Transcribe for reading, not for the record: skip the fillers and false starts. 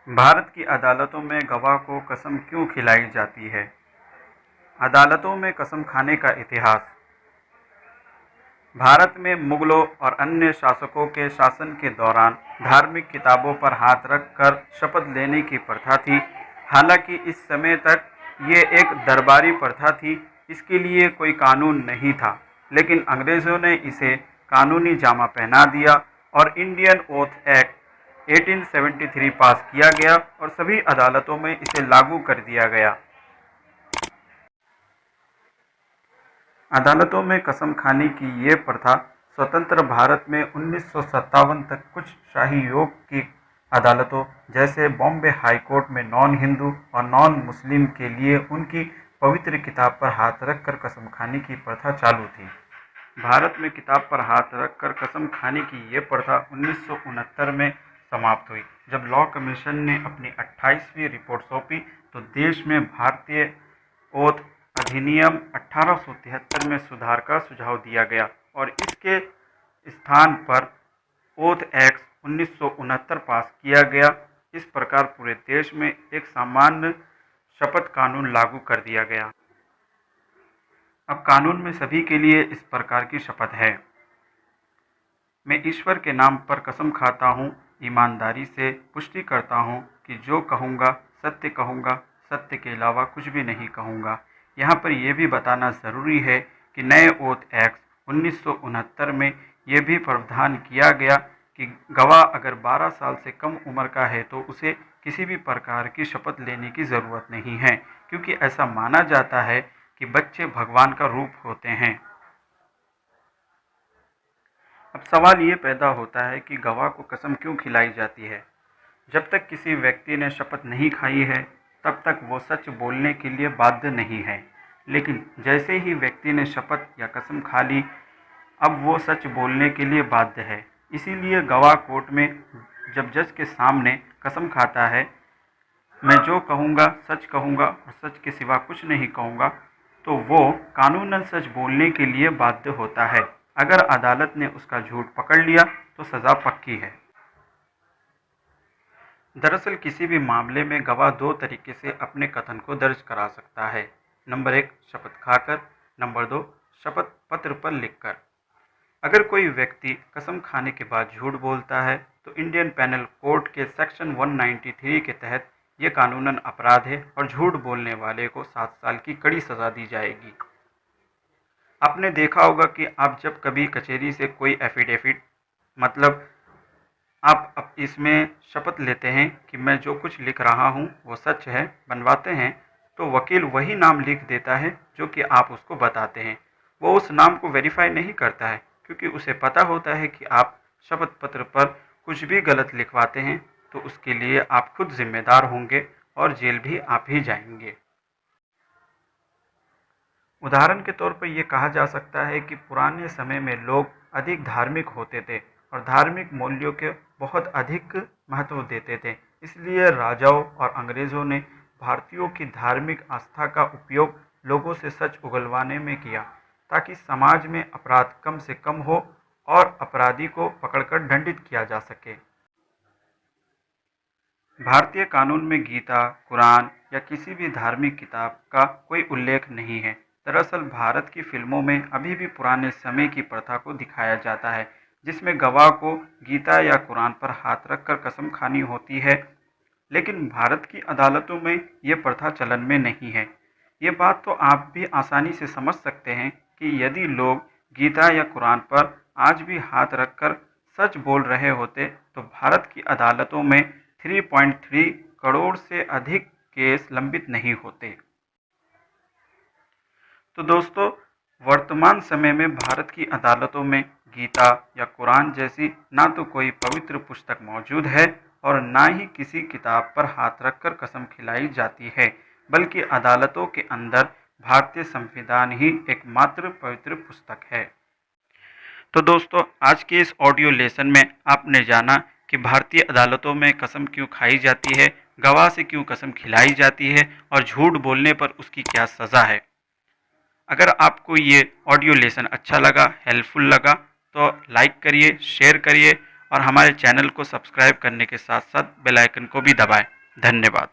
भारत की अदालतों में गवाह को कसम क्यों खिलाई जाती है? अदालतों में कसम खाने का इतिहास। भारत में मुगलों और अन्य शासकों के शासन के दौरान धार्मिक किताबों पर हाथ रख कर शपथ लेने की प्रथा थी। हालांकि इस समय तक ये एक दरबारी प्रथा थी, इसके लिए कोई कानून नहीं था। लेकिन अंग्रेज़ों ने इसे कानूनी जामा पहना दिया और इंडियन ओथ एक्ट 1873 पास किया गया और सभी अदालतों में इसे लागू कर दिया गया। अदालतों में कसम खाने की ये प्रथा स्वतंत्र भारत में 1957 तक कुछ शाही योग की अदालतों जैसे बॉम्बे हाई कोर्ट में नॉन हिंदू और नॉन मुस्लिम के लिए उनकी पवित्र किताब पर हाथ रखकर कसम खाने की प्रथा चालू थी। भारत में किताब पर हाथ रखकर कसम खाने की ये प्रथा 1969 में समाप्त हुई, जब लॉ कमीशन ने अपनी 28वीं रिपोर्ट सौंपी तो देश में भारतीय ओथ अधिनियम 1873 में सुधार का सुझाव दिया गया और इसके स्थान पर ओथ एक्ट 1969 पास किया गया। इस प्रकार पूरे देश में एक सामान्य शपथ कानून लागू कर दिया गया। अब कानून में सभी के लिए इस प्रकार की शपथ है। मैं ईश्वर के नाम पर कसम खाता हूँ, ईमानदारी से पुष्टि करता हूँ कि जो कहूँगा सत्य कहूँगा, सत्य के अलावा कुछ भी नहीं कहूँगा। यहाँ पर यह भी बताना ज़रूरी है कि नए ओथ एक्ट 1969 में यह भी प्रावधान किया गया कि गवाह अगर 12 साल से कम उम्र का है तो उसे किसी भी प्रकार की शपथ लेने की ज़रूरत नहीं है, क्योंकि ऐसा माना जाता है कि बच्चे भगवान का रूप होते हैं। अब सवाल ये पैदा होता है कि गवाह को कसम क्यों खिलाई जाती है? जब तक किसी व्यक्ति ने शपथ नहीं खाई है तब तक वो सच बोलने के लिए बाध्य नहीं है, लेकिन जैसे ही व्यक्ति ने शपथ या कसम खा ली, अब वो सच बोलने के लिए बाध्य है। इसीलिए गवाह कोर्ट में जब जज के सामने कसम खाता है, मैं जो कहूँगा सच कहूँगा और सच के सिवा कुछ नहीं कहूँगा, तो वो कानूनन सच बोलने के लिए बाध्य होता है। अगर अदालत ने उसका झूठ पकड़ लिया तो सज़ा पक्की है। दरअसल किसी भी मामले में गवाह दो तरीके से अपने कथन को दर्ज करा सकता है। नंबर 1 शपथ खाकर, नंबर 2 शपथ पत्र पर लिखकर। अगर कोई व्यक्ति कसम खाने के बाद झूठ बोलता है तो इंडियन पेनल कोड के सेक्शन 193 के तहत यह कानूनन अपराध है और झूठ बोलने वाले को 7 साल की कड़ी सज़ा दी जाएगी। आपने देखा होगा कि आप जब कभी कचहरी से कोई एफिडेविट मतलब आप अब इसमें शपथ लेते हैं कि मैं जो कुछ लिख रहा हूँ वो सच है, बनवाते हैं, तो वकील वही नाम लिख देता है जो कि आप उसको बताते हैं। वो उस नाम को वेरीफाई नहीं करता है, क्योंकि उसे पता होता है कि आप शपथ पत्र पर कुछ भी गलत लिखवाते हैं तो उसके लिए आप खुद जिम्मेदार होंगे और जेल भी आप ही जाएंगे। उदाहरण के तौर पर यह कहा जा सकता है कि पुराने समय में लोग अधिक धार्मिक होते थे और धार्मिक मूल्यों के बहुत अधिक महत्व देते थे। इसलिए राजाओं और अंग्रेज़ों ने भारतीयों की धार्मिक आस्था का उपयोग लोगों से सच उगलवाने में किया, ताकि समाज में अपराध कम से कम हो और अपराधी को पकड़कर दंडित किया जा सके। भारतीय कानून में गीता, कुरान या किसी भी धार्मिक किताब का कोई उल्लेख नहीं है। दरअसल भारत की फिल्मों में अभी भी पुराने समय की प्रथा को दिखाया जाता है, जिसमें गवाह को गीता या कुरान पर हाथ रखकर कसम खानी होती है। लेकिन भारत की अदालतों में ये प्रथा चलन में नहीं है। ये बात तो आप भी आसानी से समझ सकते हैं कि यदि लोग गीता या कुरान पर आज भी हाथ रखकर सच बोल रहे होते तो भारत की अदालतों में 3.3 करोड़ से अधिक केस लंबित नहीं होते। तो दोस्तों, वर्तमान समय में भारत की अदालतों में गीता या कुरान जैसी ना तो कोई पवित्र पुस्तक मौजूद है और ना ही किसी किताब पर हाथ रखकर कसम खिलाई जाती है, बल्कि अदालतों के अंदर भारतीय संविधान ही एकमात्र पवित्र पुस्तक है। तो दोस्तों, आज के इस ऑडियो लेसन में आपने जाना कि भारतीय अदालतों में कसम क्यों खाई जाती है, गवाह से क्यों कसम खिलाई जाती है और झूठ बोलने पर उसकी क्या सज़ा है। अगर आपको ये ऑडियो लेसन अच्छा लगा, हेल्पफुल लगा, तो लाइक करिए, शेयर करिए और हमारे चैनल को सब्सक्राइब करने के साथ साथ बेल आइकन को भी दबाएं। धन्यवाद।